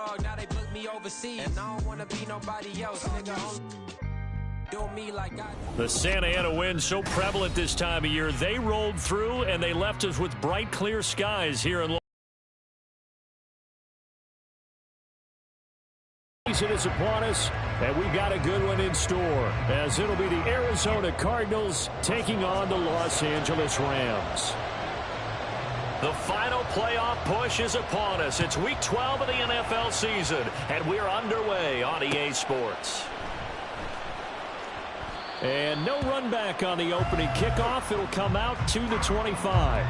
dog, now they book me overseas. And I don't want to be nobody else, nigga. Do me like I do. The Santa Ana wind so prevalent this time of year. They rolled through, and they left us with bright, clear skies here in Season is upon us, and we've got a good one in store, as it'll be the Arizona Cardinals taking on the Los Angeles Rams. The final playoff push is upon us. It's Week 12 of the NFL season, and we're underway on EA Sports. And no run back on the opening kickoff. It'll come out to the 25.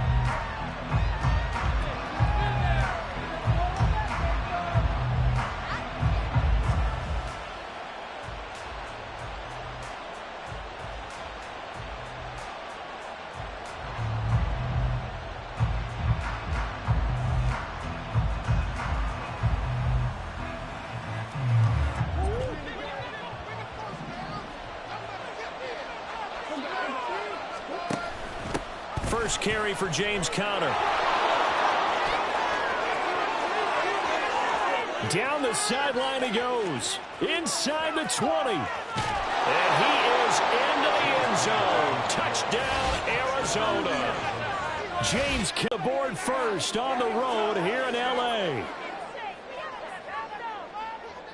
First carry for James Conner. Down the sideline he goes. Inside the 20. And he is into the end zone. Touchdown, Arizona. James aboard first on the road here in L.A.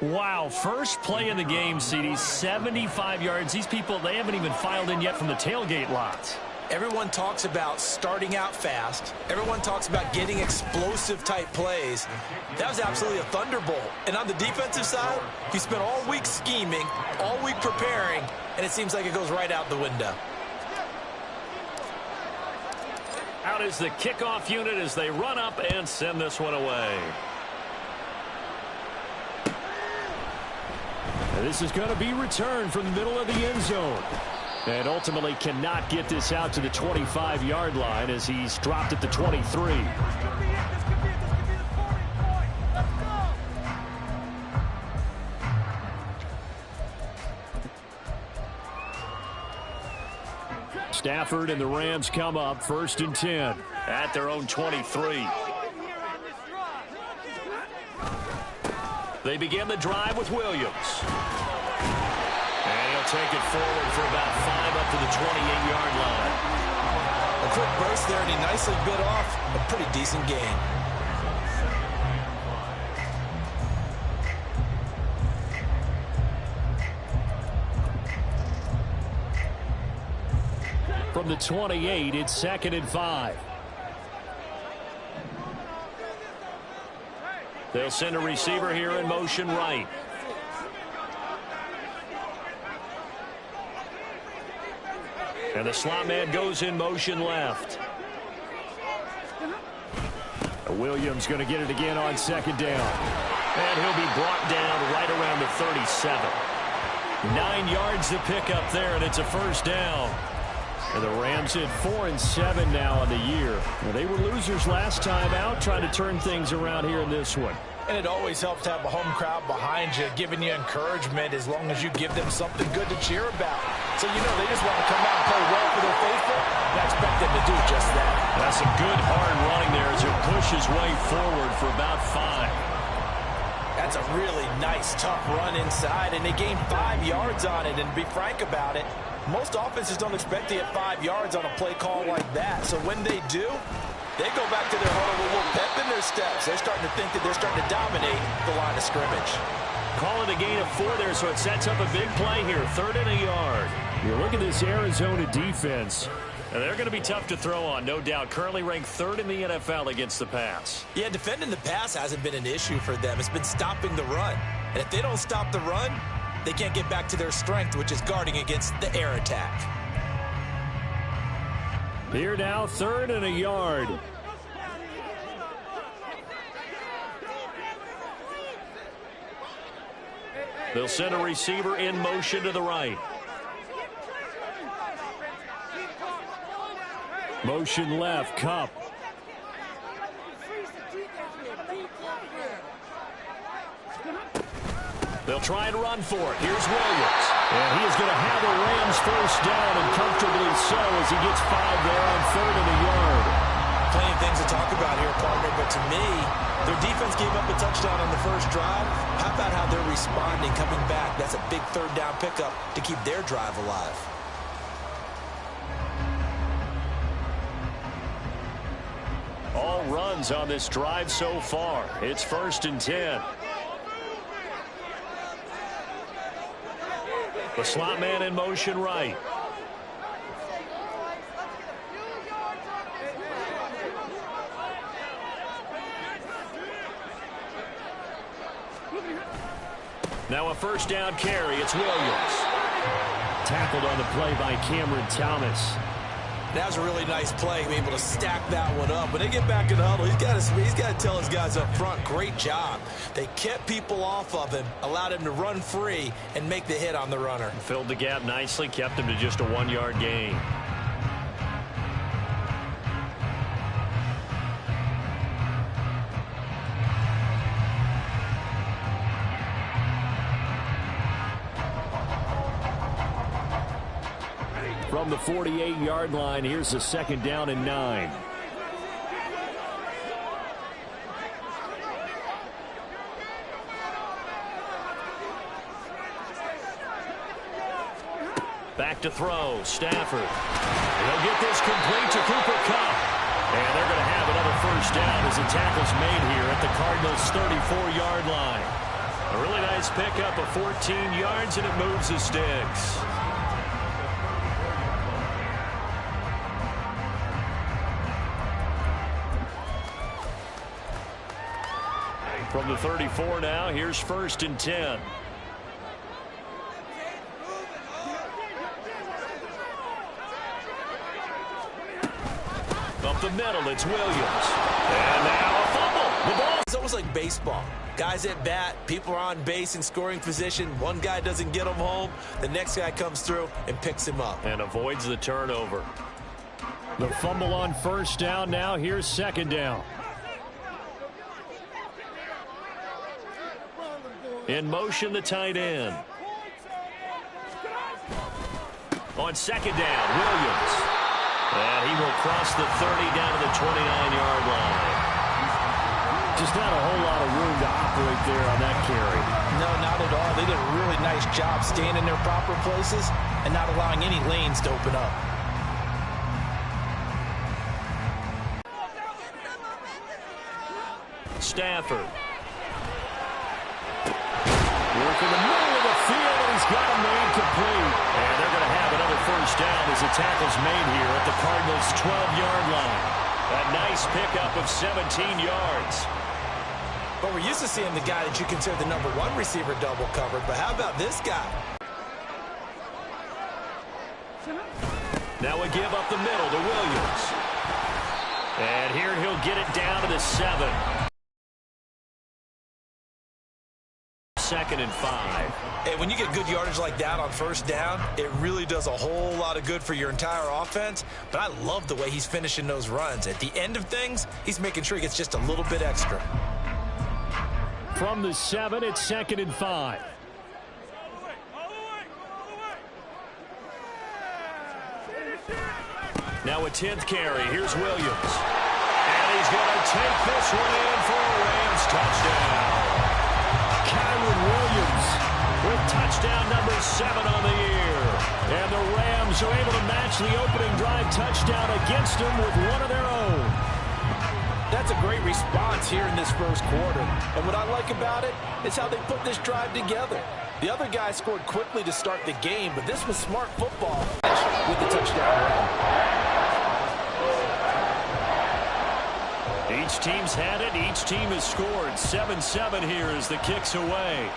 Wow, first play in the game, CD, 75 yards. These people, they haven't even filed in yet from the tailgate lots. Everyone talks about starting out fast. Everyone talks about getting explosive-type plays. That was absolutely a thunderbolt. And on the defensive side, you spent all week scheming, all week preparing, and it seems like it goes right out the window. Out is the kickoff unit as they run up and send this one away. And this is going to be returned from the middle of the end zone. And ultimately cannot get this out to the 25-yard line as he's dropped at the 23. Stafford and the Rams come up 1st and 10 at their own 23. They begin the drive with Williams. Take it forward for about 5 up to the 28-yard line. A quick burst there, and he nicely bit off a pretty decent gain. From the 28, it's 2nd and 5. They'll send a receiver here in motion right. And the slot man goes in motion left. Williams going to get it again on 2nd down. And he'll be brought down right around the 37. 9 yards to pick up there, and it's a 1st down. And the Rams hit 4-7 now on the year. Well, they were losers last time out, trying to turn things around here in this one. And it always helps to have a home crowd behind you, giving you encouragement as long as you give them something good to cheer about. So, you know, they just want to come out and play well for their faithful, and I expect them to do just that. That's a good hard running there as he'll push his way forward for about 5. That's a really nice, tough run inside, and they gained 5 yards on it. And to be frank about it, most offenses don't expect to get 5 yards on a play call like that. So when they do, they go back to their huddle with a little pep in their steps. They're starting to think that they're starting to dominate the line of scrimmage. Call it a gain of 4 there, so it sets up a big play here. 3rd and a yard. You look at this Arizona defense, and they're going to be tough to throw on, no doubt. Currently ranked 3rd in the NFL against the pass. Yeah, defending the pass hasn't been an issue for them. It's been stopping the run. And if they don't stop the run, they can't get back to their strength, which is guarding against the air attack. Here now, 3rd and a yard. They'll send a receiver in motion to the right. Motion left, Cup. They'll try and run for it. Here's Williams. And he is going to have the Rams 1st down, and comfortably so as he gets 5 there on 3rd and a yard. Plenty of things to talk about here, partner, but to me, their defense gave up a touchdown on the first drive. How about how they're responding, coming back? That's a big third down pickup to keep their drive alive. All runs on this drive so far. It's 1st and 10. The slot man in motion right. Now a first down carry. It's Williams. Tackled on the play by Cameron Thomas. That was a really nice play, being able to stack that one up. When they get back in the huddle, he's got to tell his guys up front, great job. They kept people off of him, allowed him to run free, and make the hit on the runner. Filled the gap nicely, kept him to just a 1-yard gain. From the 48-yard line, here's a 2nd down and 9. Back to throw, Stafford. He'll get this complete to Cooper Kupp. And they're going to have another first down as the tackle's made here at the Cardinals' 34-yard line. A really nice pickup of 14 yards, and it moves the sticks. From the 34 now, here's 1st and 10. Up the middle, it's Williams. And now a fumble. The ball. It's almost like baseball. Guys at bat, people are on base in scoring position. One guy doesn't get him home. The next guy comes through and picks him up. And avoids the turnover. The fumble on first down now. Here's 2nd down. In motion, the tight end. On 2nd down, Williams. And he will cross the 30 down to the 29-yard line. Just not a whole lot of room to operate there on that carry. No, not at all. They did a really nice job staying in their proper places and not allowing any lanes to open up. Stafford. Work in the middle of the field, and he's got him made complete. And they're going to have another first down as the tackle's made here at the Cardinals' 12-yard line. A nice pickup of 17 yards. But we're used to seeing the guy that you consider the #1 receiver double covered. But how about this guy? Now a give up the middle to Williams. And here he'll get it down to the 7. 2nd and 5. Hey, when you get good yardage like that on first down, it really does a whole lot of good for your entire offense. But I love the way he's finishing those runs. At the end of things, he's making sure he gets just a little bit extra. From the 7, it's 2nd and 5. Now a 10th carry. Here's Williams. And he's going to take this one in for a Rams touchdown. Williams with touchdown number 7 on the year. And the Rams are able to match the opening drive touchdown against them with one of their own. That's a great response here in this first quarter. And what I like about it is how they put this drive together. The other guy scored quickly to start the game, but this was smart football with the touchdown run. Each team's had it. Each team has scored. 7-7 here as the kick's away.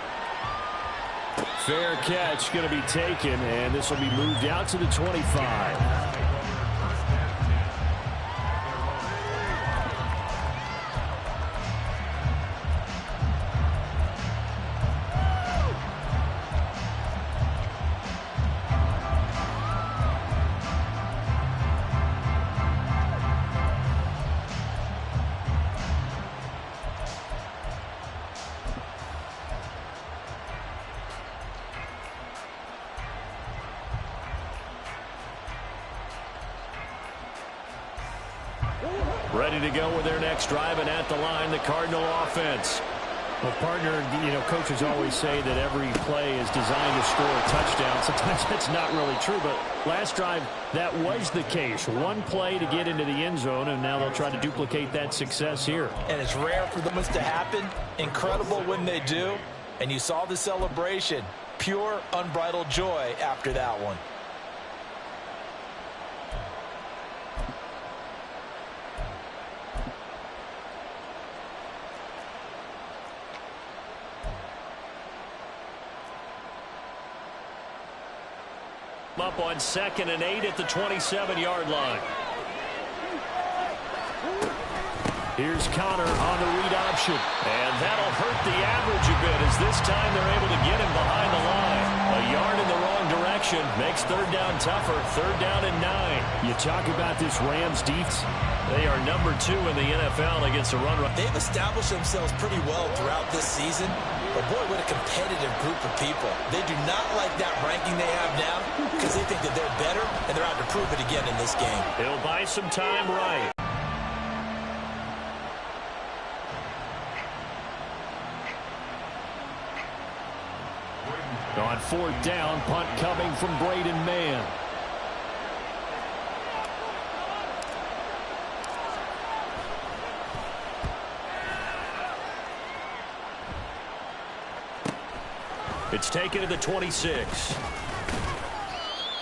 Fair catch going to be taken, and this will be moved out to the 25. Ready to go with their next drive, and at the line, the Cardinal offense. Well, partner, coaches always say that every play is designed to score a touchdown. Sometimes that's not really true, but last drive, that was the case. One play to get into the end zone, and now they'll try to duplicate that success here. And it's rare for them to happen. Incredible when they do. And you saw the celebration. Pure, unbridled joy after that one. Up on 2nd and 8 at the 27-yard line. Here's Connor on the read option. And that'll hurt the average a bit as this time they're able to get him behind the line. A yard in the wrong direction makes 3rd down tougher. 3rd down and 9. You talk about this Rams defense. They are number 2 in the NFL against the run. They've established themselves pretty well throughout this season. But boy, what a competitive group of people. They do not like that ranking they have now because they think that they're better, and they're out to prove it again in this game. He'll buy some time right. On 4th down, punt coming from Braden Mann. It's taken to the 26.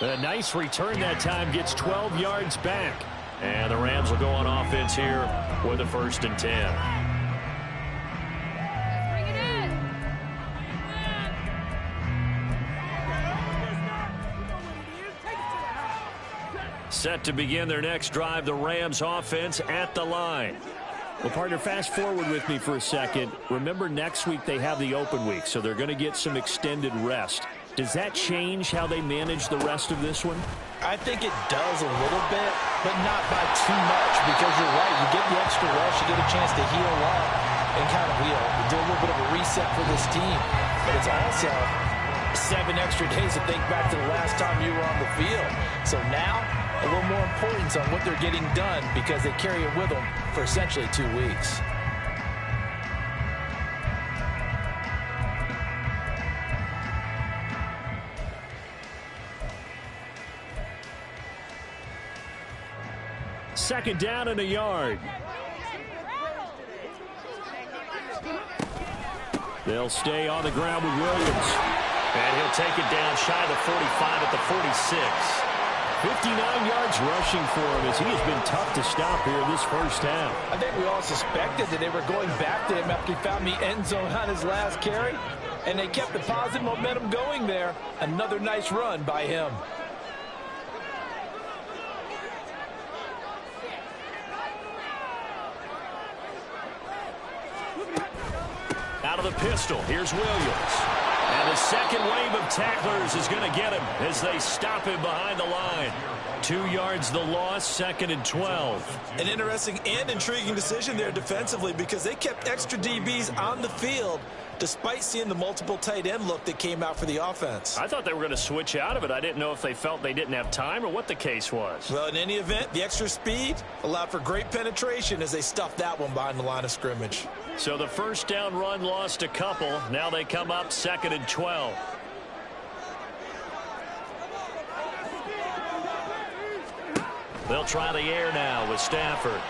A nice return that time, gets 12 yards back. And the Rams will go on offense here with a 1st and 10. Set to begin their next drive, the Rams offense at the line. Well, partner, fast forward with me for a second. Remember, next week they have the open week, so they're going to get some extended rest. Does that change how they manage the rest of this one? I think it does a little bit, but not by too much, because you're right. You get the extra rest, you get a chance to heal up and kind of do a little bit of a reset for this team. But it's also 7 extra days to think back to the last time you were on the field. So now, a little more importance on what they're getting done because they carry it with them for essentially 2 weeks. Second down and a yard. They'll stay on the ground with Williams. And he'll take it down shy of the 45 at the 46. 59 yards rushing for him as he has been tough to stop here this first half. I think we all suspected that they were going back to him after he found the end zone on his last carry. And they kept the positive momentum going there. Another nice run by him. Out of the pistol, here's Williams. And the second wave of tacklers is going to get him as they stop him behind the line. 2 yards the loss, 2nd and 12. An interesting and intriguing decision there defensively because they kept extra DBs on the field despite seeing the multiple tight end look that came out for the offense. I thought they were going to switch out of it. I didn't know if they felt they didn't have time or what the case was. Well, in any event, the extra speed allowed for great penetration as they stuffed that one behind the line of scrimmage. So the first down run lost a couple. Now they come up 2nd and 12. They'll try the air now with Stafford.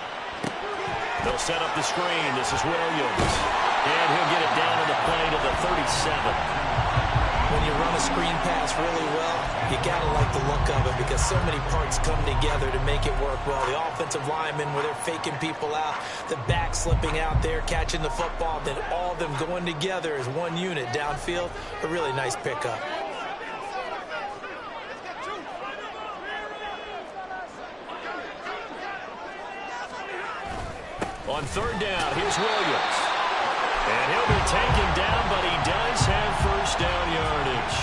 They'll set up the screen. This is Williams. And he'll get it down to the play to the 37. When you run a screen pass really well, you got to like the look of it because so many parts come together to make it work well. The offensive linemen, where they're faking people out, the back slipping out there, catching the football, then all of them going together as one unit downfield. A really nice pickup. On 3rd down, here's Williams. And he'll be taken down, but he does have first down yardage.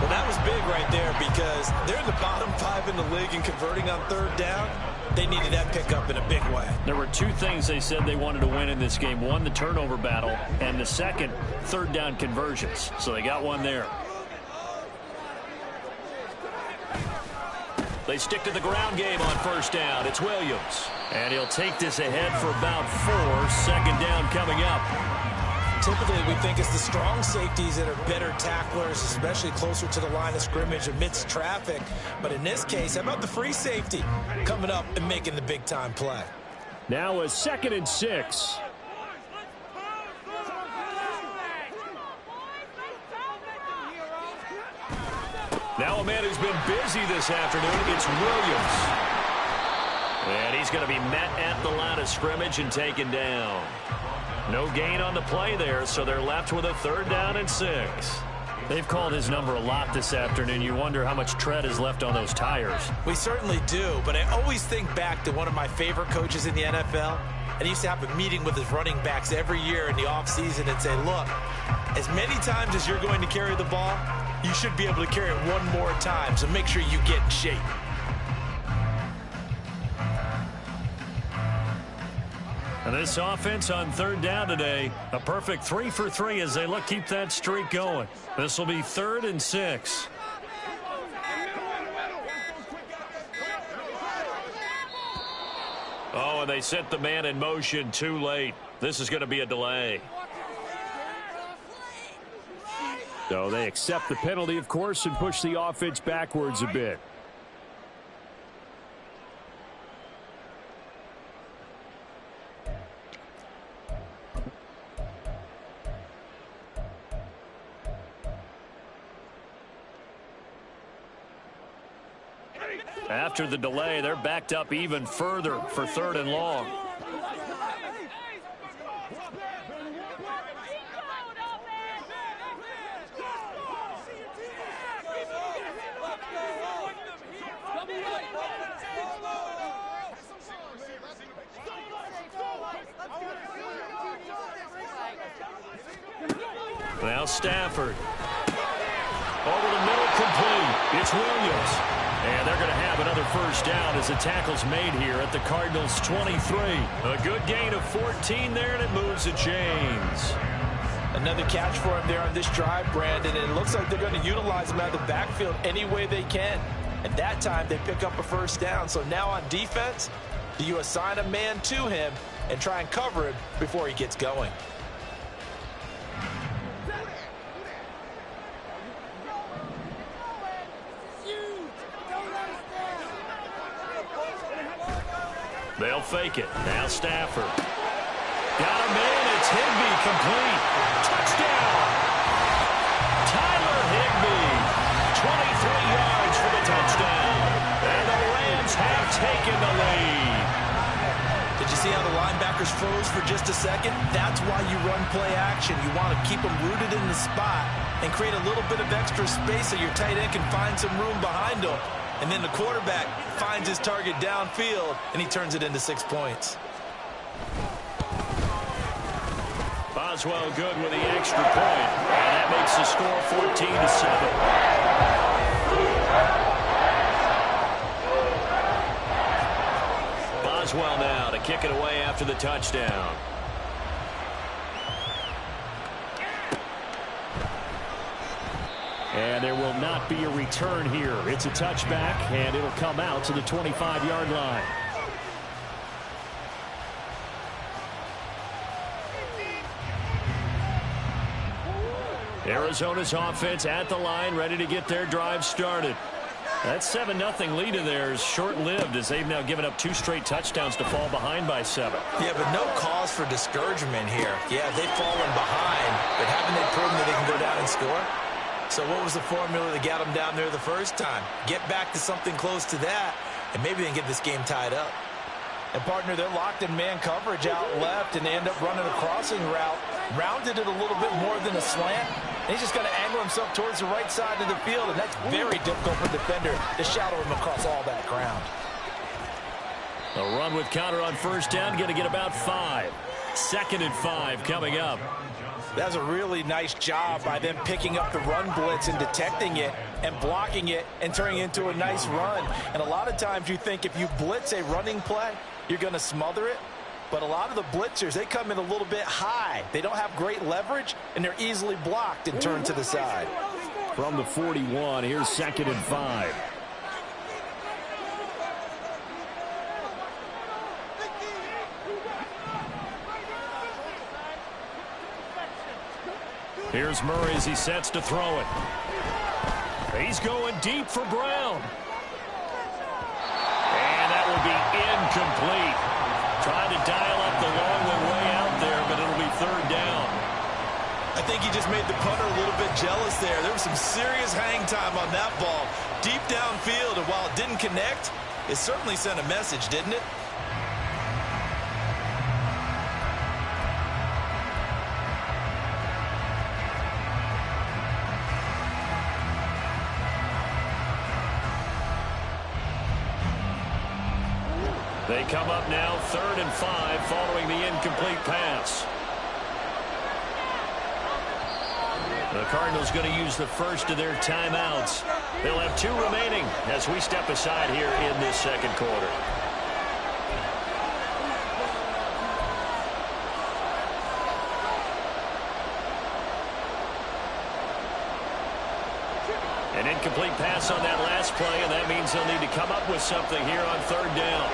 Well, that was big right there because they're in the bottom 5 in the league and converting on 3rd down. They needed that pickup in a big way. There were 2 things they said they wanted to win in this game. One, the turnover battle, and the second, 3rd down conversions. So they got one there. They stick to the ground game on 1st down. It's Williams. And he'll take this ahead for about 4. Second down coming up. Typically, we think it's the strong safeties that are better tacklers, especially closer to the line of scrimmage amidst traffic. But in this case, how about the free safety coming up and making the big-time play? Now a 2nd and 6. Now a man who's been busy this afternoon, it's Williams. And he's going to be met at the line of scrimmage and taken down. No gain on the play there, so they're left with a 3rd down and 6. They've called his number a lot this afternoon. You wonder how much tread is left on those tires. We certainly do, but I always think back to one of my favorite coaches in the NFL. And he used to have a meeting with his running backs every year in the offseason and say, look, as many times as you're going to carry the ball, you should be able to carry it one more time, so make sure you get in shape. And this offense on 3rd down today, a perfect 3 for 3 as they look keep that streak going. This will be 3rd and 6. Oh, and they sent the man in motion too late. This is going to be a delay. So they accept the penalty, of course, and push the offense backwards a bit. After the delay, they're backed up even further for 3rd and long. Now Stafford. Over the middle, complete. It's Williams. And they're going to have another 1st down as the tackle's made here at the Cardinals' 23. A good gain of 14 there, and it moves the chains. Another catch for him there on this drive, Brandon, and it looks like they're going to utilize him out of the backfield any way they can. At that time, they pick up a 1st down. So now on defense, do you assign a man to him and try and cover him before he gets going? They'll fake it. Now Stafford. Got him in. It's Higbee, complete. Touchdown! Tyler Higbee. 23 yards for the touchdown. And the Rams have taken the lead. Did you see how the linebackers froze for just a second? That's why you run play action. You want to keep them rooted in the spot and create a little bit of extra space so your tight end can find some room behind them. And then the quarterback finds his target downfield, and he turns it into 6 points. Boswell good with the extra point. And that makes the score 14-7. Boswell now to kick it away after the touchdown. And there will not be a return here. It's a touchback, and it'll come out to the 25-yard line. Arizona's offense at the line, ready to get their drive started. That 7-0 lead of theirs short-lived as they've now given up 2 straight touchdowns to fall behind by 7. Yeah, but no cause for discouragement here. Yeah, they've fallen behind, but haven't they proven that they can go down and score? So what was the formula that got them down there the first time? Get back to something close to that, and maybe they can get this game tied up. And, partner, they're locked in man coverage out left, and they end up running a crossing route. Rounded it a little bit more than a slant. And he's just going to angle himself towards the right side of the field, and that's very difficult for a defender to shadow him across all that ground. A run with counter on 1st down, going to get about 5. 2nd and 5 coming up. That's a really nice job by them picking up the run blitz and detecting it and blocking it and turning it into a nice run. And a lot of times you think if you blitz a running play, you're going to smother it. But a lot of the blitzers, they come in a little bit high. They don't have great leverage, and they're easily blocked and turned to the side. From the 41, here's 2nd and 5. Here's Murray as he sets to throw it. He's going deep for Brown. And that will be incomplete. Trying to dial up the long way out there, but it'll be third down. I think he just made the punter a little bit jealous there. There was some serious hang time on that ball. Deep downfield, and while it didn't connect, it certainly sent a message, didn't it? They come up now 3rd and 5 following the incomplete pass. The Cardinals going to use the first of their timeouts. They'll have 2 remaining as we step aside here in this second quarter. An incomplete pass on that last play, and that means they'll need to come up with something here on 3rd down.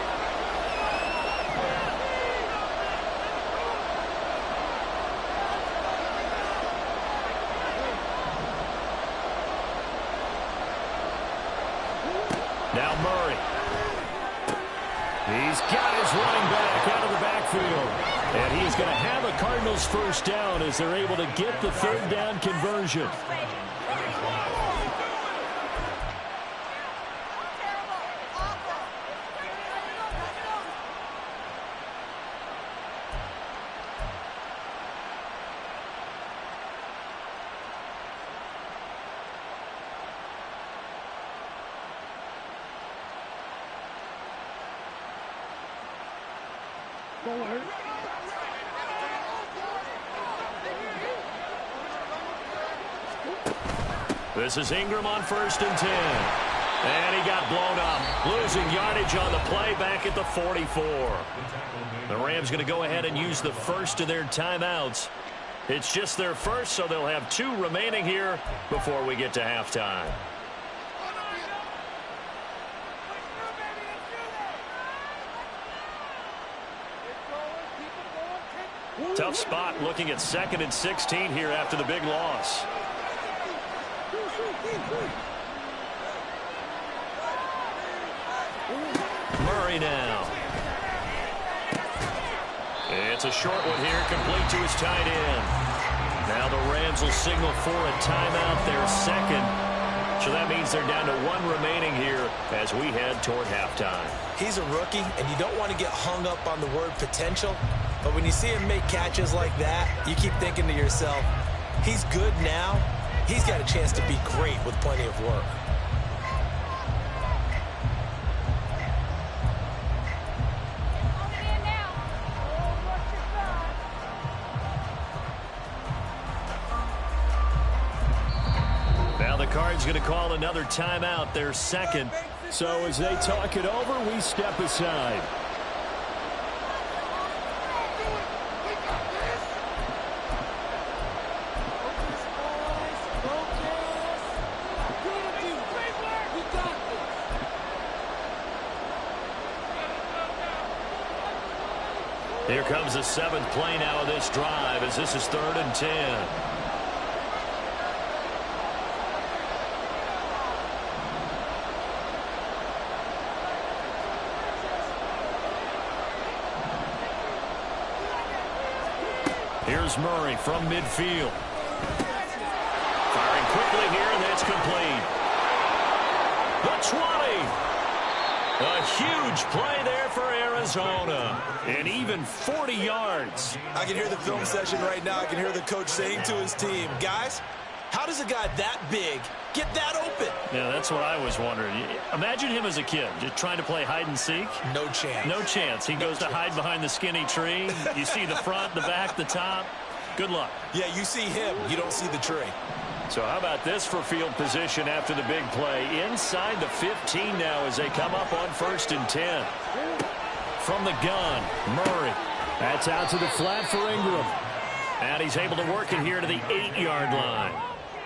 Now Murray. He's got his running back out of the backfield. And he is going to have a Cardinals first down as they're able to get the 3rd down conversion. This is Ingram on 1st and 10. And he got blown up. Losing yardage on the play back at the 44. The Rams going to go ahead and use the first of their timeouts. It's just their first, so they'll have 2 remaining here before we get to halftime. Tough spot looking at 2nd and 16 here after the big loss. Murray now. It's a short one here, complete to his tight end. Now the Rams will signal for a timeout, their second. So that means they're down to 1 remaining here as we head toward halftime. He's a rookie, and you don't want to get hung up on the word potential. But when you see him make catches like that, you keep thinking to yourself, he's good now. He's got a chance to be great with plenty of work. Now the Cards going to call another timeout, their second. So as they talk it over, we step aside. Here comes the 7th play now of this drive as this is 3rd and 10. Here's Murray from midfield. Firing quickly here, and that's complete. The 20. A huge play there for Arizona. And even 40 yards. I can hear the film session right now. I can hear the coach saying to his team, guys, how does a guy that big get that open? Yeah, that's what I was wondering. Imagine him as a kid, just trying to play hide and seek. No chance. No chance. He goes to hide behind the skinny tree. You see the front, the back, the top. Good luck. Yeah, you see him. You don't see the tree. So how about this for field position after the big play? Inside the 15 now as they come up on 1st and 10. From the gun, Murray. That's out to the flat for Ingram. And he's able to work it here to the 8-yard line.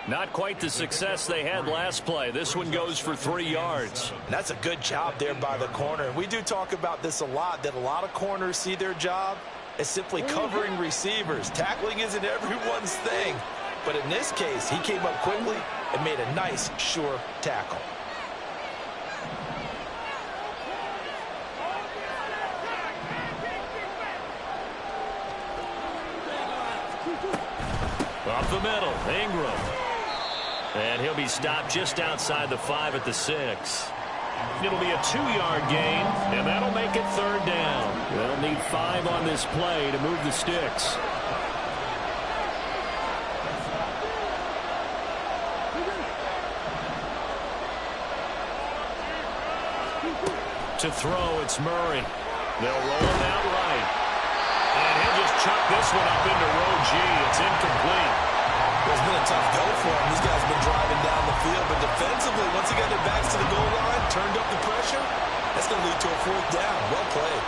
Not quite the success they had last play. This one goes for 3 yards. That's a good job there by the corner. We do talk about this a lot, that a lot of corners see their job as simply covering receivers. Tackling isn't everyone's thing. But in this case, he came up quickly and made a nice, sure tackle. Up the middle, Ingram. And he'll be stopped just outside the 5 at the 6. It'll be a 2-yard gain, and that'll make it 3rd down. They'll need 5 on this play to move the sticks. To throw, it's Murray. They'll roll him out right. And he'll just chuck this one up into row G. It's incomplete. It's been a tough go for him. These guys have been driving down the field, but defensively, once he got their backs to the goal line, turned up the pressure, that's going to lead to a 4th down. Well played.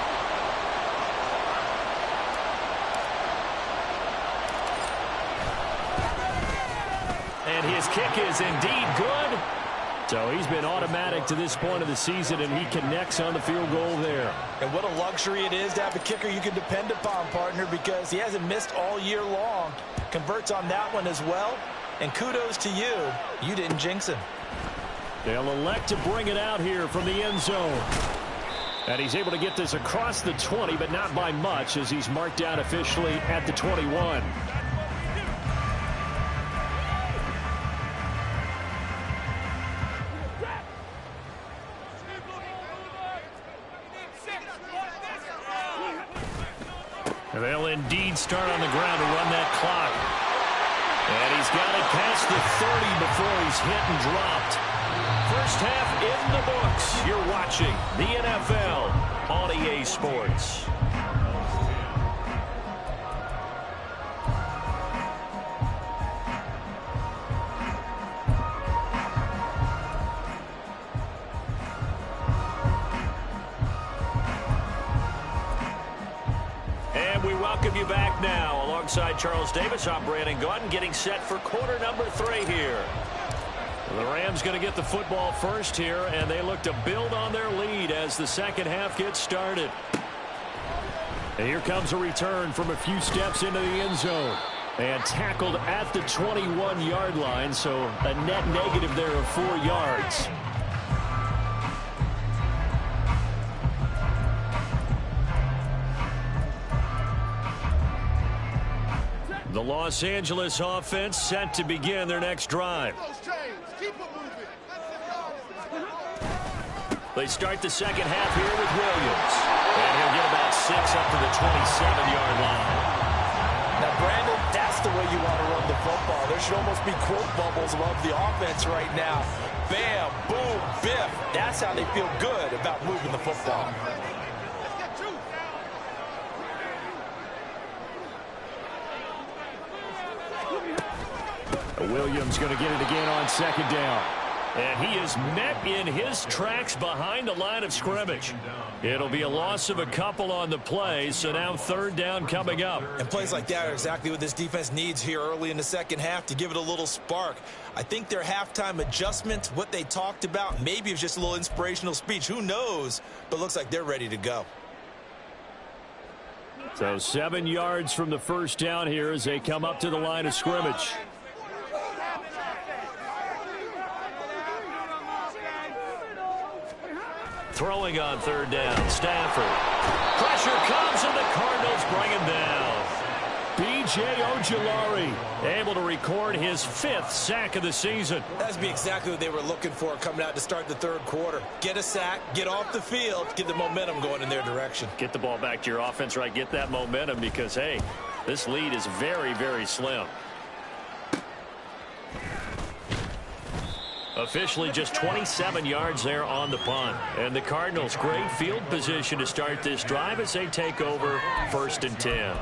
And his kick is indeed good. So he's been automatic to this point of the season, and he connects on the field goal there. And what a luxury it is to have a kicker you can depend upon, partner, because he hasn't missed all year long. Converts on that one as well. And kudos to you. You didn't jinx him. They'll elect to bring it out here from the end zone. And he's able to get this across the 20, but not by much, as he's marked out officially at the 21. They'll indeed start on the ground to run that clock. And he's got it past the 30 before he's hit and dropped. First half in the books. You're watching the NFL on EA Sports. Welcome you back now. Alongside Charles Davis, I'm Brandon Gaudin, getting set for quarter number 3 here. The Rams going to get the football first here, and they look to build on their lead as the second half gets started. And here comes a return from a few steps into the end zone. And tackled at the 21-yard line, so a net negative there of 4 yards. The Los Angeles offense set to begin their next drive. They start the second half here with Williams. And he'll get about 6 up to the 27-yard line. Now, Brandon, that's the way you want to run the football. There should almost be quote bubbles above the offense right now. Bam, boom, biff. That's how they feel good about moving the football. Williams going to get it again on second down. And he is met in his tracks behind the line of scrimmage. It'll be a loss of a couple on the play, so now 3rd down coming up. And plays like that are exactly what this defense needs here early in the second half to give it a little spark. I think their halftime adjustment, what they talked about, maybe it was just a little inspirational speech. Who knows? But looks like they're ready to go. So 7 yards from the first down here as they come up to the line of scrimmage. Throwing on 3rd down, Stafford. Pressure comes, and the Cardinals bring him down. B.J. Ojulari able to record his 5th sack of the season. That'd be exactly what they were looking for coming out to start the 3rd quarter. Get a sack, get off the field, get the momentum going in their direction. Get the ball back to your offense, right? Get that momentum because, hey, this lead is very, very slim. Officially just 27 yards there on the punt. And the Cardinals, great field position to start this drive as they take over 1st and 10.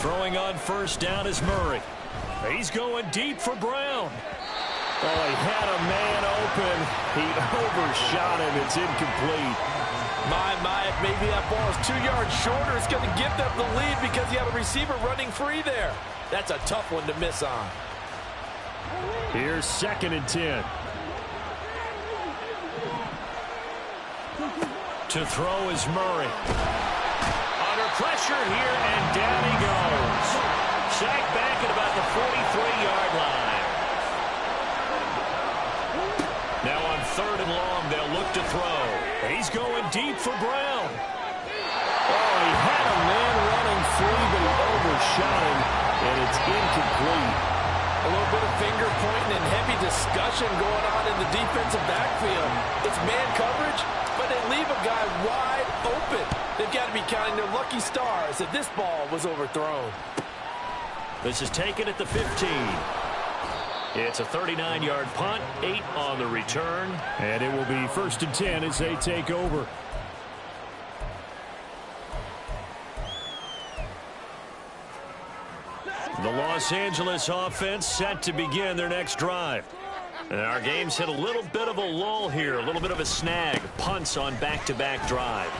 Throwing on first down is Murray. He's going deep for Brown. Oh, he had a man open. He overshot him. It's incomplete. My, if maybe that ball is 2 yards shorter, it's going to give them the lead because you have a receiver running free there. That's a tough one to miss on. Here's 2nd and 10. To throw is Murray. Under pressure here, and down he goes. Sacked back at about the 43-yard line. Now on 3rd and long, they'll look to throw. He's going deep for Brown. Oh, he had a man running free, but he overshot him, and it's incomplete. A little bit of finger pointing and heavy discussion going on in the defensive backfield. It's man coverage, but they leave a guy wide open. They've got to be counting their lucky stars that this ball was overthrown. This is taken at the 15. It's a 39-yard punt, 8 on the return. And it will be 1st and 10 as they take over. The Los Angeles offense set to begin their next drive. And our game's hit a little bit of a lull here, a little bit of a snag. Punts on back-to-back drives.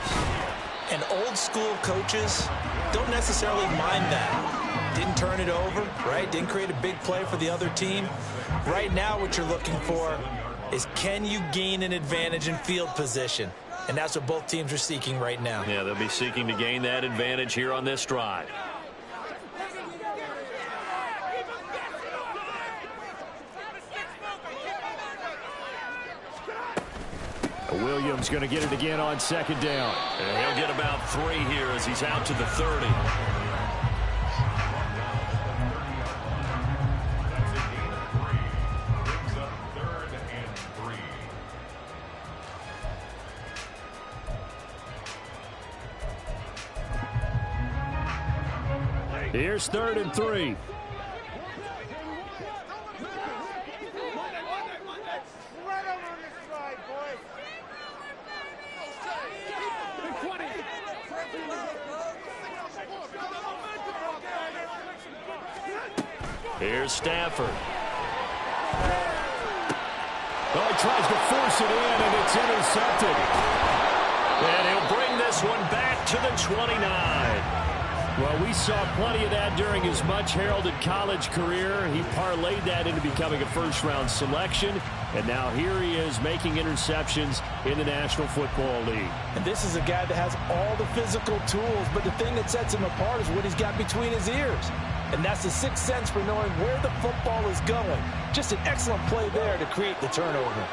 And old school coaches don't necessarily mind that. Didn't turn it over, right? Didn't create a big play for the other team. Right now what you're looking for is, can you gain an advantage in field position? And that's what both teams are seeking right now. Yeah, they'll be seeking to gain that advantage here on this drive. Williams going to get it again on 2nd down. And he'll get about 3 here as he's out to the 30. Here's 3rd and 3. Here's Stafford. Well, he tries to force it in, and it's intercepted. And he'll bring this one back to the 29. Well, we saw plenty of that during his much-heralded college career. He parlayed that into becoming a first-round selection, and now here he is making interceptions in the National Football League. And this is a guy that has all the physical tools, but the thing that sets him apart is what he's got between his ears. And that's the sixth sense for knowing where the football is going. Just an excellent play there to create the turnover.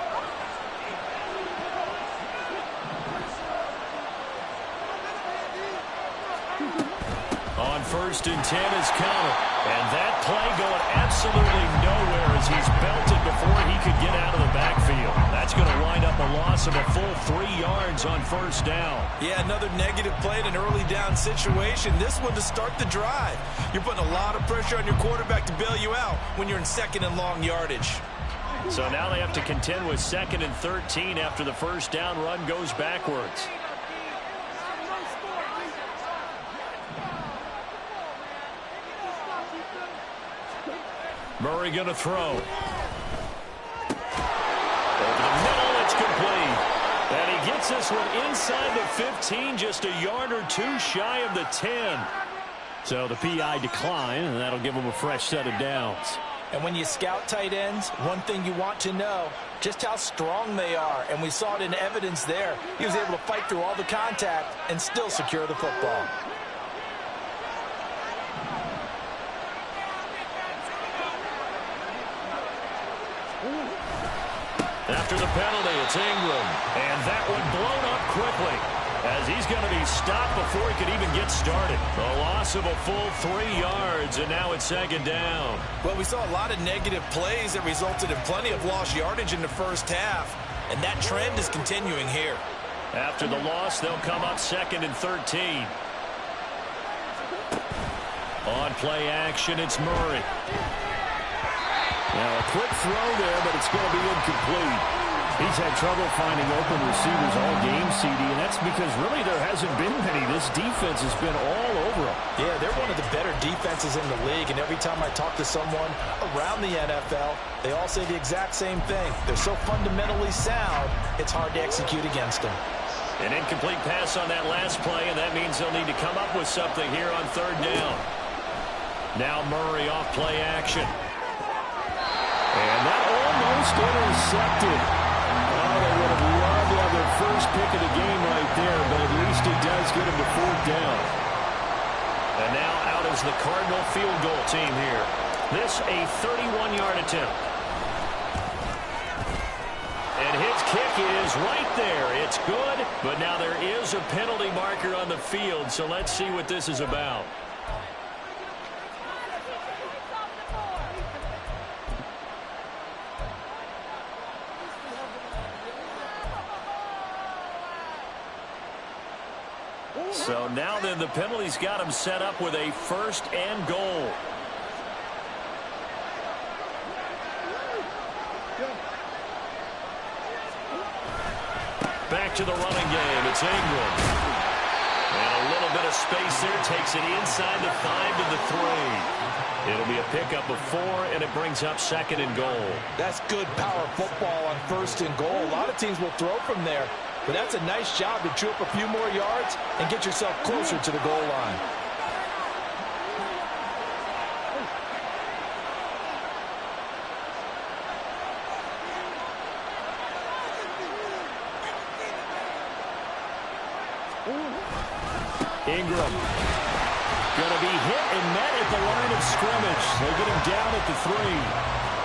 On 1st and 10 is counted. And that play going absolutely nowhere as he's belted before he could get out of the backfield. That's going to wind up a loss of a full 3 yards on 1st down. Yeah, another negative play in an early down situation. This one to start the drive. You're putting a lot of pressure on your quarterback to bail you out when you're in 2nd and long yardage. So now they have to contend with 2nd and 13 after the 1st down run goes backwards. Murray going to throw. Over the middle, it's complete. And he gets this one inside the 15, just a yard or 2 shy of the 10. So the PI decline, and that'll give him a fresh set of downs. And when you scout tight ends, one thing you want to know, just how strong they are. And we saw it in evidence there. He was able to fight through all the contact and still secure the football. After the penalty, it's Ingram. And that one blown up quickly as he's going to be stopped before he could even get started. A loss of a full 3 yards, and now it's 2nd down. Well, we saw a lot of negative plays that resulted in plenty of lost yardage in the first half, and that trend is continuing here. After the loss, they'll come up 2nd and 13. On play action, it's Murray. Now a quick throw there, but it's going to be incomplete. He's had trouble finding open receivers all game, CD, and that's because really there hasn't been many. This defense has been all over them. Yeah, they're one of the better defenses in the league, and every time I talk to someone around the NFL, they all say the exact same thing. They're so fundamentally sound, it's hard to execute against them. An incomplete pass on that last play, and that means they'll need to come up with something here on third down. Now Murray off play action. And that almost intercepted. Oh, they would have loved to have their first pick of the game right there, but at least it does get them to fourth down. And now out is the Cardinal field goal team here. This a 31-yard attempt. And his kick is right there. It's good, but now there is a penalty marker on the field, so let's see what this is about. So now then the penalty's got him set up with a first and goal. Back to the running game. It's Ingram. And a little bit of space there. Takes it inside the 5 to the 3. It'll be a pickup of 4, and it brings up second and goal. That's good power football on first and goal. A lot of teams will throw from there. But that's a nice job to chew up a few more yards and get yourself closer to the goal line. Ingram going to be hit and met at the line of scrimmage. They'll get him down at the 3.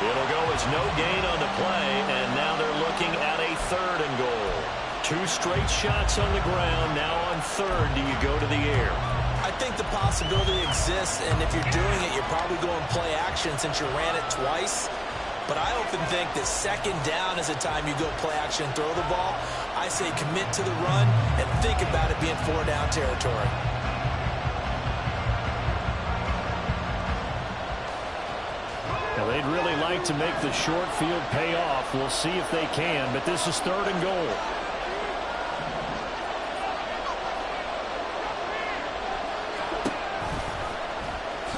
It'll go as no gain on the play, and now they're looking at a third and goal. 2 straight shots on the ground. Now on third, do you go to the air? I think the possibility exists, and if you're doing it, you're probably going play action since you ran it twice. But I often think that second down is a time you go play action and throw the ball. I say commit to the run and think about it being 4-down territory. Now they'd really like to make the short field pay off. We'll see if they can, but this is third and goal.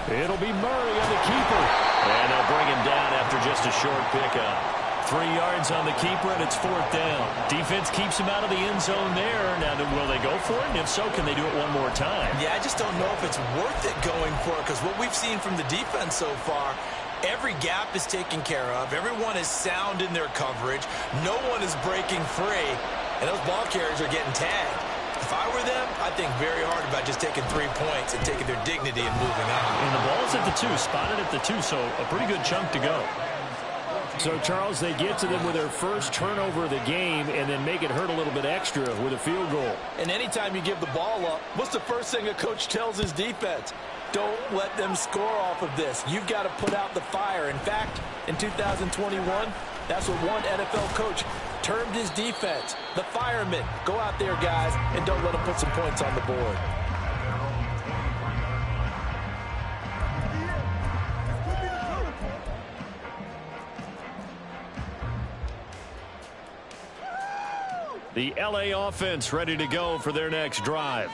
It'll be Murray on the keeper. And they'll bring him down after just a short pickup. 3 yards on the keeper, and it's fourth down. Defense keeps him out of the end zone there. Now, will they go for it? And if so, can they do it one more time? Yeah, I just don't know if it's worth it going for it, because what we've seen from the defense so far, every gap is taken care of. Everyone is sound in their coverage. No one is breaking free, and those ball carriers are getting tagged. If I were them, I'd think very hard about just taking 3 points and taking their dignity and moving on. And the ball's at the 2, spotted at the 2, so a pretty good chunk to go. So, Charles, they get to them with their first turnover of the game and then make it hurt a little bit extra with a field goal. And anytime you give the ball up, what's the first thing a coach tells his defense? Don't let them score off of this. You've got to put out the fire. In fact, in 2021, that's what one NFL coach termed his defense. The firemen. Go out there, guys, and don't let them put some points on the board. The LA offense ready to go for their next drive.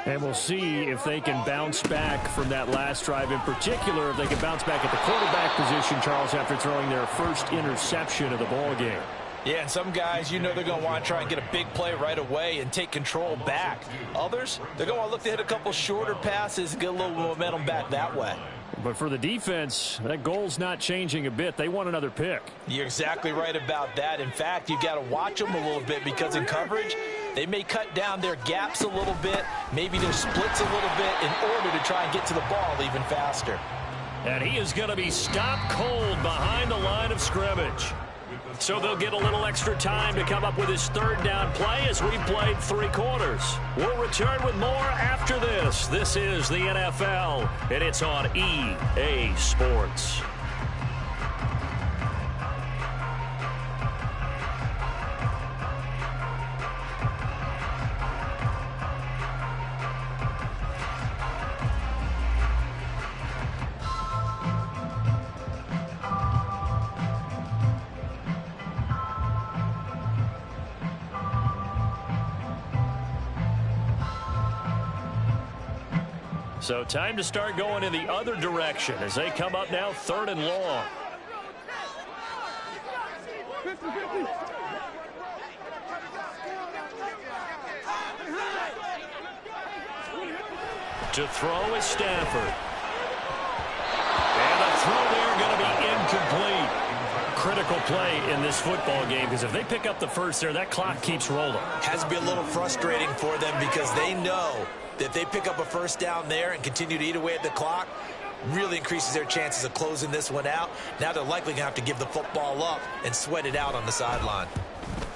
And we'll see if they can bounce back from that last drive. In particular, if they can bounce back at the quarterback position, Charles, after throwing their first interception of the ball game. Yeah, and some guys, you know they're going to want to try and get a big play right away and take control back. Others, they're going to want to look to hit a couple shorter passes and get a little momentum back that way. But for the defense, that goal's not changing a bit. They want another pick. You're exactly right about that. In fact, you got to watch them a little bit because in coverage, they may cut down their gaps a little bit, maybe their splits a little bit in order to try and get to the ball even faster. And he is going to be stopped cold behind the line of scrimmage. So they'll get a little extra time to come up with his third down play as we've played 3 quarters. We'll return with more after this. This is the NFL, and it's on EA Sports. So time to start going in the other direction as they come up now 3rd and long. To throw is Stafford. And the throw there going to be incomplete. Critical play in this football game because if they pick up the first there, that clock keeps rolling. Has to be a little frustrating for them because they know that if they pick up a first down there and continue to eat away at the clock, really increases their chances of closing this one out. Now they're likely going to have to give the football up and sweat it out on the sideline.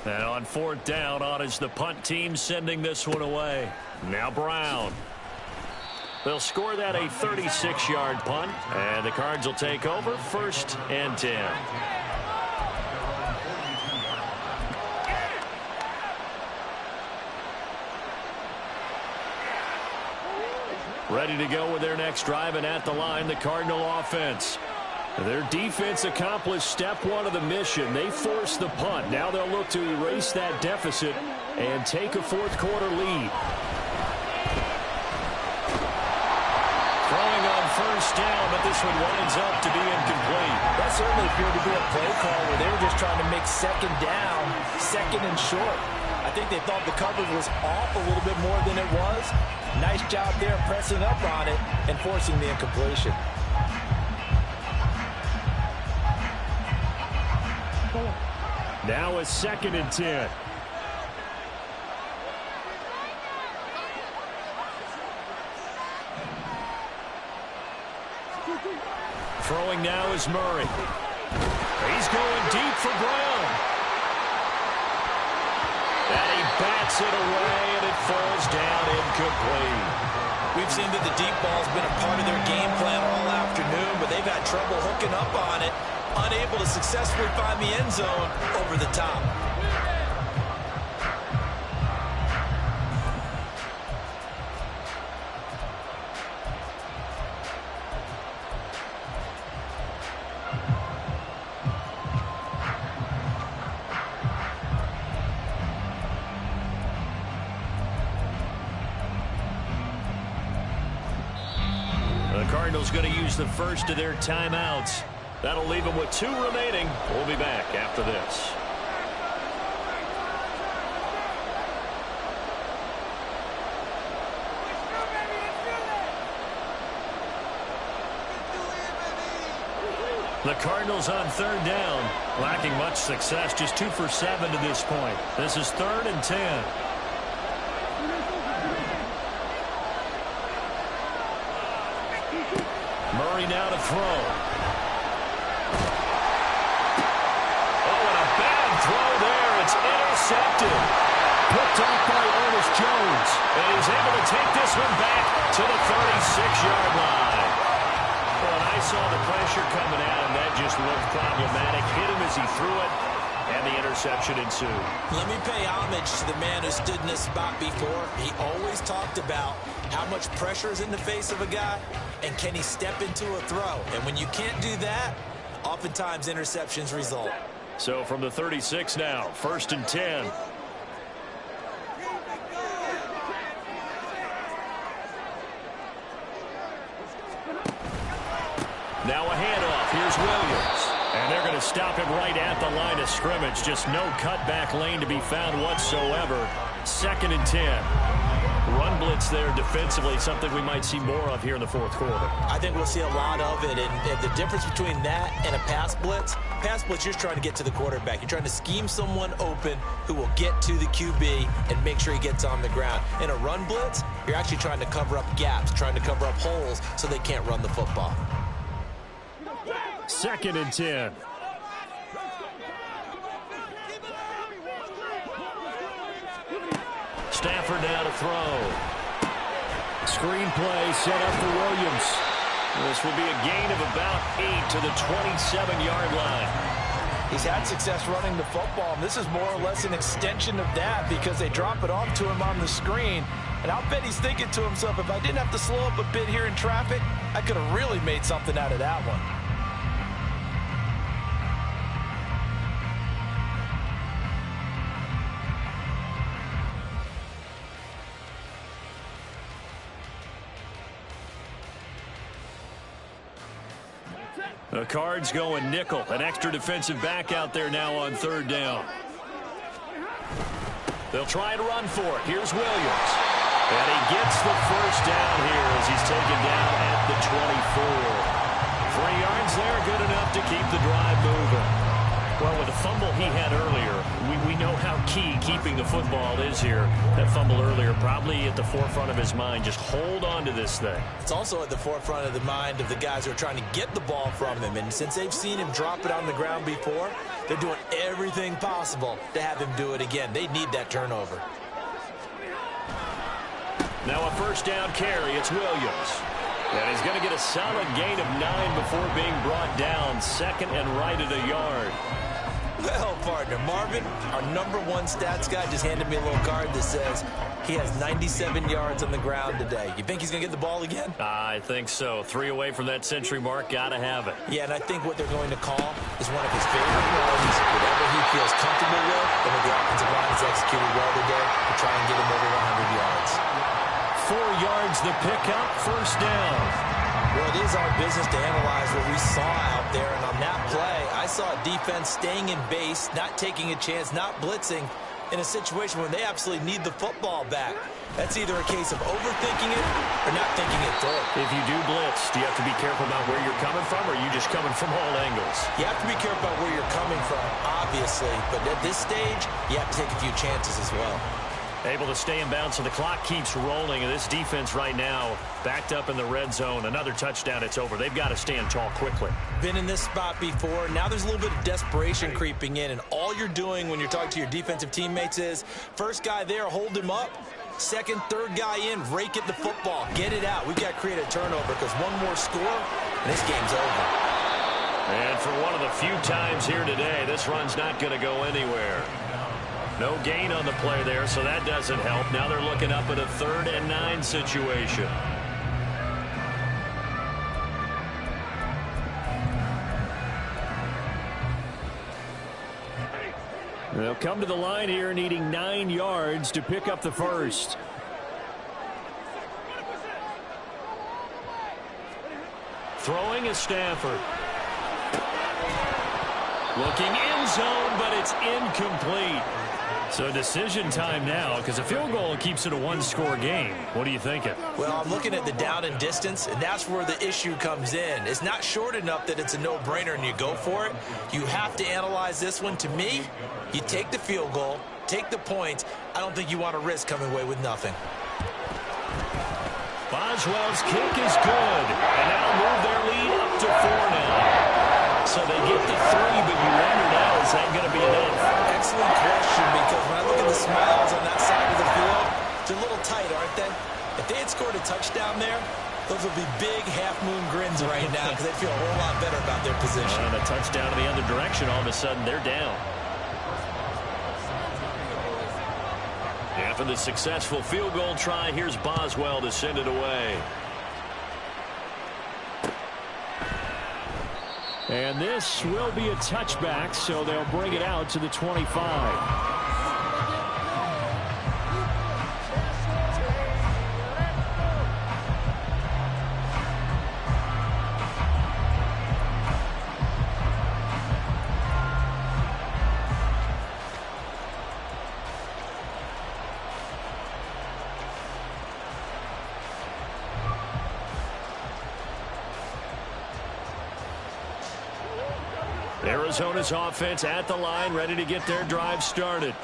And on 4th down, on is the punt team sending this one away. Now Brown. They'll score that a 36-yard punt, and the Cards will take over 1st and 10. Ready to go with their next drive, and at the line, the Cardinal offense. Their defense accomplished step 1 of the mission. They forced the punt. Now they'll look to erase that deficit and take a 4th quarter lead. Throwing on 1st down, but this one winds up to be incomplete. That certainly appeared to be a play call where they were just trying to make 2nd down, 2nd and short. I think they thought the coverage was off a little bit more than it was. Nice job there pressing up on it and forcing the incompletion. Now a 2nd and 10. Throwing now is Murray. He's going deep for Brown. And he bats it away, and it falls down incomplete. We've seen that the deep ball's been a part of their game plan all afternoon, but they've had trouble hooking up on it, unable to successfully find the end zone over the top. Cardinals going to use the first of their timeouts. That'll leave them with 2 remaining. We'll be back after this. The Cardinals on 3rd down, lacking much success, just 2 for 7 to this point. This is 3rd and 10. Murray now to throw. Oh, and a bad throw there. It's intercepted. Picked off by Ernest Jones. And he's able to take this one back to the 36-yard line. Well, and I saw the pressure coming at him. That just looked problematic. Hit him as he threw it. And the interception ensued. Let me pay homage to the man who stood in this spot before. He always talked about how much pressure is in the face of a guy and can he step into a throw. And when you can't do that, oftentimes interceptions result. So from the 36 now, 1st and 10. Now a handoff. Here's Williams. And they're going to stop him right at the line of scrimmage. Just no cutback lane to be found whatsoever. 2nd and 10. Run blitz there defensively, something we might see more of here in the 4th quarter. I think we'll see a lot of it. And the difference between that and a pass blitz, you're just trying to get to the quarterback. You're trying to scheme someone open who will get to the QB and make sure he gets on the ground. In a run blitz, you're actually trying to cover up gaps, trying to cover up holes so they can't run the football. 2nd and 10. Stafford now to throw. Screen play set up for Williams. This will be a gain of about 8 to the 27-yard line. He's had success running the football, and this is more or less an extension of that because they drop it off to him on the screen. And I'll bet he's thinking to himself, if I didn't have to slow up a bit here in traffic, I could have really made something out of that one. The Cards going nickel. An extra defensive back out there now on third down. They'll try to run for it. Here's Williams. And he gets the first down here as he's taken down at the 24. 3 yards there, good enough to keep the drive moving. Well, with the fumble he had earlier, we know how key keeping the football is here. That fumble earlier probably at the forefront of his mind. Just hold on to this thing. It's also at the forefront of the mind of the guys who are trying to get the ball from him. And since they've seen him drop it on the ground before, they're doing everything possible to have him do it again. They need that turnover. Now a first down carry. It's Williams. And he's going to get a solid gain of 9 before being brought down. Second and right at a yard. Well, partner, Marvin, our #1 stats guy, just handed me a little card that says he has 97 yards on the ground today. You think he's going to get the ball again? I think so. 3 away from that century mark. Got to have it. Yeah, and I think what they're going to call is one of his favorite runs, whatever he feels comfortable with, and if the offensive line has executed well today, to try and get him over 100 yards. 4 yards the pickup, first down. Well, it is our business to analyze what we saw out there, and on that play, I saw a defense staying in base, not taking a chance, not blitzing, in a situation where they absolutely need the football back. That's either a case of overthinking it or not thinking it through. If you do blitz, do you have to be careful about where you're coming from, or are you just coming from all angles? You have to be careful about where you're coming from, obviously, but at this stage, you have to take a few chances as well. Able to stay in bounds, so the clock keeps rolling, and this defense right now backed up in the red zone. Another touchdown, it's over. They've got to stand tall quickly. Been in this spot before. Now there's a little bit of desperation creeping in, and all you're doing when you're talking to your defensive teammates is first guy there, hold him up. Second, third guy in, rake at the football. Get it out. We've got to create a turnover because one more score, and this game's over. And for one of the few times here today, this run's not going to go anywhere. No gain on the play there, so that doesn't help. Now they're looking up at a 3rd and 9 situation. They'll come to the line here needing 9 yards to pick up the first. Throwing is Stafford. Looking in zone, but it's incomplete. So decision time now, because a field goal keeps it a 1-score game. What are you thinking? Well, I'm looking at the down and distance, and that's where the issue comes in. It's not short enough that it's a no-brainer and you go for it. You have to analyze this one. To me, you take the field goal, take the points. I don't think you want to risk coming away with nothing. Boswell's kick is good, and that'll move their lead up to 4 now. So they get to 3, but you wonder now, is that going to be enough? Excellent question, because when I look at the smiles on that side of the field, they're a little tight, aren't they? If they had scored a touchdown there, those would be big half-moon grins right now because they'd feel a whole lot better about their position. And a touchdown in the other direction, all of a sudden they're down. After the successful field goal try, here's Boswell to send it away. And this will be a touchback, so they'll bring it out to the 25. Arizona's offense at the line, ready to get their drive started.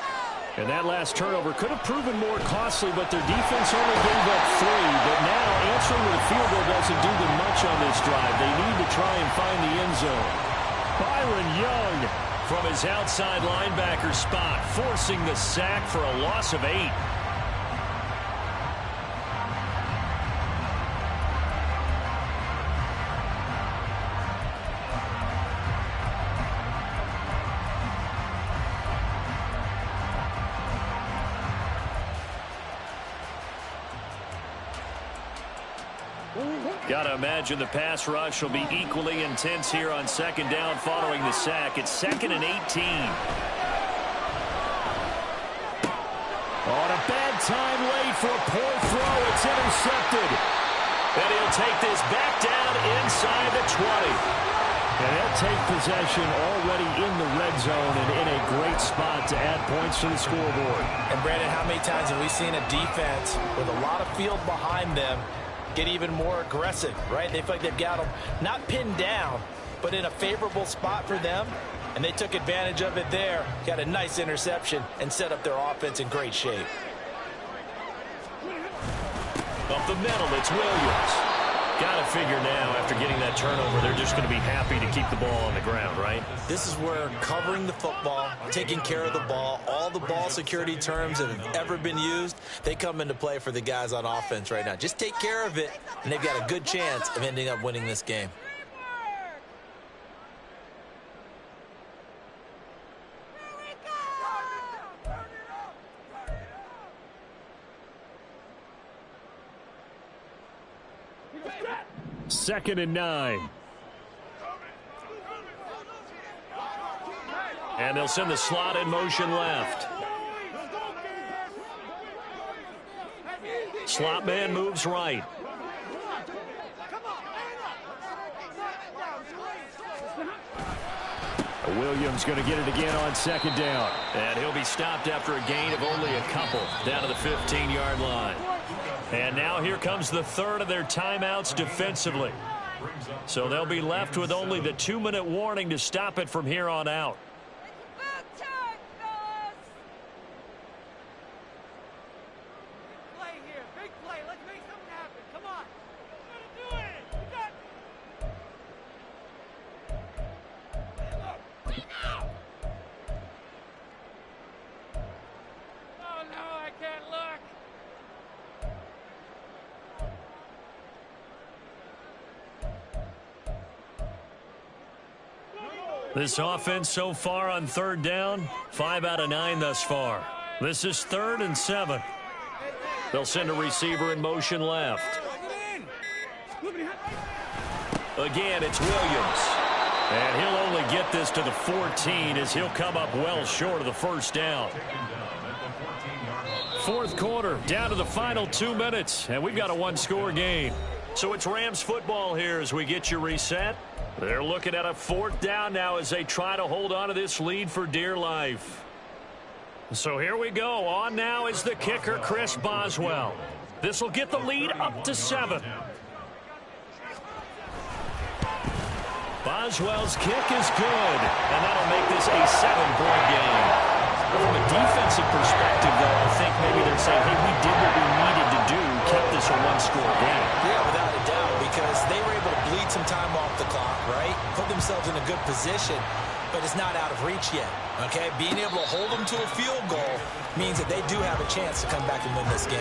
And that last turnover could have proven more costly, but their defense only gave up 3. But now answering with a field goal doesn't do them much on this drive. They need to try and find the end zone. Byron Young from his outside linebacker spot, forcing the sack for a loss of 8. Got to imagine the pass rush will be equally intense here on second down following the sack. It's 2nd and 18. On a bad time late for a poor throw. It's intercepted. And he'll take this back down inside the 20. And they'll take possession already in the red zone and in a great spot to add points to the scoreboard. And, Brandon, how many times have we seen a defense with a lot of field behind them get even more aggressive, right? They feel like they've got them not pinned down, but in a favorable spot for them, and they took advantage of it there, got a nice interception, and set up their offense in great shape. Up the middle, it's Williams. Got to figure now, after getting that turnover, they're just going to be happy to keep the ball on the ground, right? This is where covering the football, taking care of the ball, all the ball security terms that have ever been used, they come into play for the guys on offense right now. Just take care of it, and they've got a good chance of ending up winning this game. Second and 9. And they'll send the slot in motion left. Slot man moves right. Williams going to get it again on second down. And he'll be stopped after a gain of only a couple down to the 15-yard line. And now here comes the third of their timeouts defensively. So they'll be left with only the 2-minute warning to stop it from here on out. This offense so far on third down, 5 out of 9 thus far. This is 3rd and 7. They'll send a receiver in motion left. Again, it's Williams. And he'll only get this to the 14 as he'll come up well short of the first down. Fourth quarter, down to the final 2 minutes, and we've got a one-score game. So it's Rams football here as we get you reset. They're looking at a 4th down now as they try to hold on to this lead for dear life. So here we go. On now is the kicker, Chris Boswell. This will get the lead up to 7. Boswell's kick is good, and that'll make this a 7-point game. From a defensive perspective, though, I think maybe they're saying, hey, we did what we needed to do, kept this a one-score game. Yeah, without a doubt, because they were able to bleed some time off the clock, right? Put themselves in a good position, but it's not out of reach yet, okay? Being able to hold them to a field goal means that they do have a chance to come back and win this game.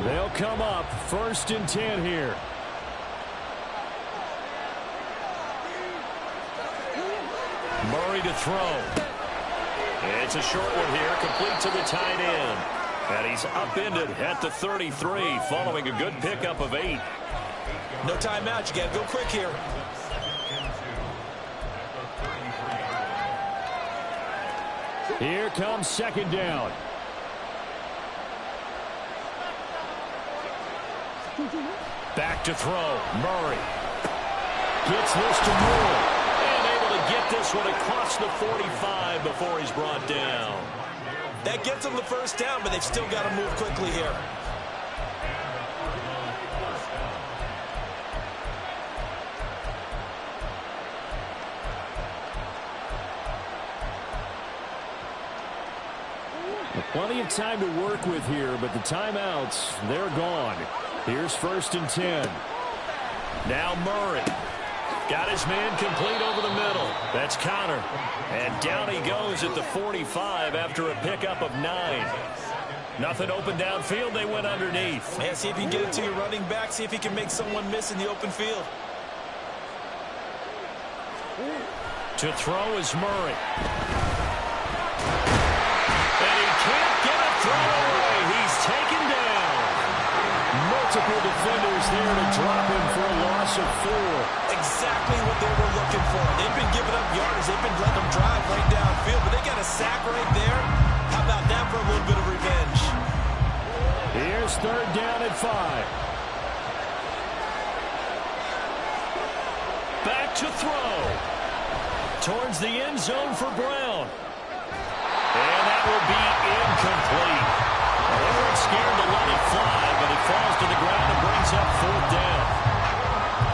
They'll come up 1st and 10 here. Murray to throw. It's a short one here, complete to the tight end. And he's upended at the 33 following a good pickup of 8. No timeout. You got to go quick here. Here comes 2nd down. Back to throw. Murray gets this to Moore. And able to get this one across the 45 before he's brought down. That gets them the first down, but they've still got to move quickly here. Plenty of time to work with here, but the timeouts, they're gone. Here's 1st and 10. Now Murray. Got his man complete over the middle. That's Connor. And down he goes at the 45 after a pickup of 9. Nothing open downfield. They went underneath. Yeah, see if you can get it to your running back. See if he can make someone miss in the open field. To throw is Murray. And he can't get a throw away. He's taken down. Multiple defenders there to drop him for a loss of 4. Exactly what they were looking for. They've been giving up yardage. They've been letting them drive right downfield, but they got a sack right there. How about that for a little bit of revenge? Here's third down at 5. Back to throw. Towards the end zone for Brown. And that will be incomplete. They weren't scared to let it fly, but it falls to the ground and brings up fourth down.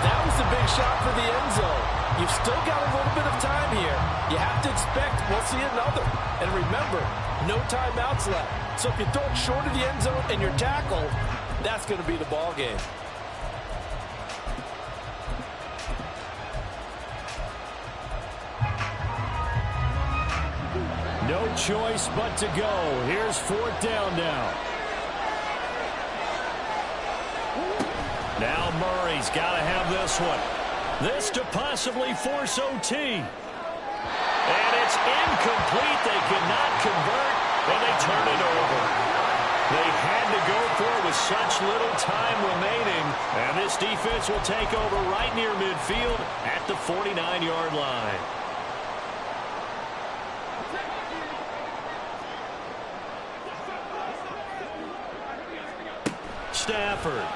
That was the big shot for the end zone. You've still got a little bit of time here. You have to expect we'll see another. And remember, no timeouts left. So if you throw it short of the end zone and you're tackled, that's going to be the ball game. No choice but to go. Here's fourth down now. Now Murray's got to have this one. This to possibly force OT. And it's incomplete. They cannot convert, and they turn it over. They had to go for it with such little time remaining. And this defense will take over right near midfield at the 49-yard line. Stafford.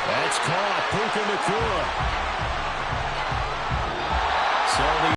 That's caught. Puka Nacua. So the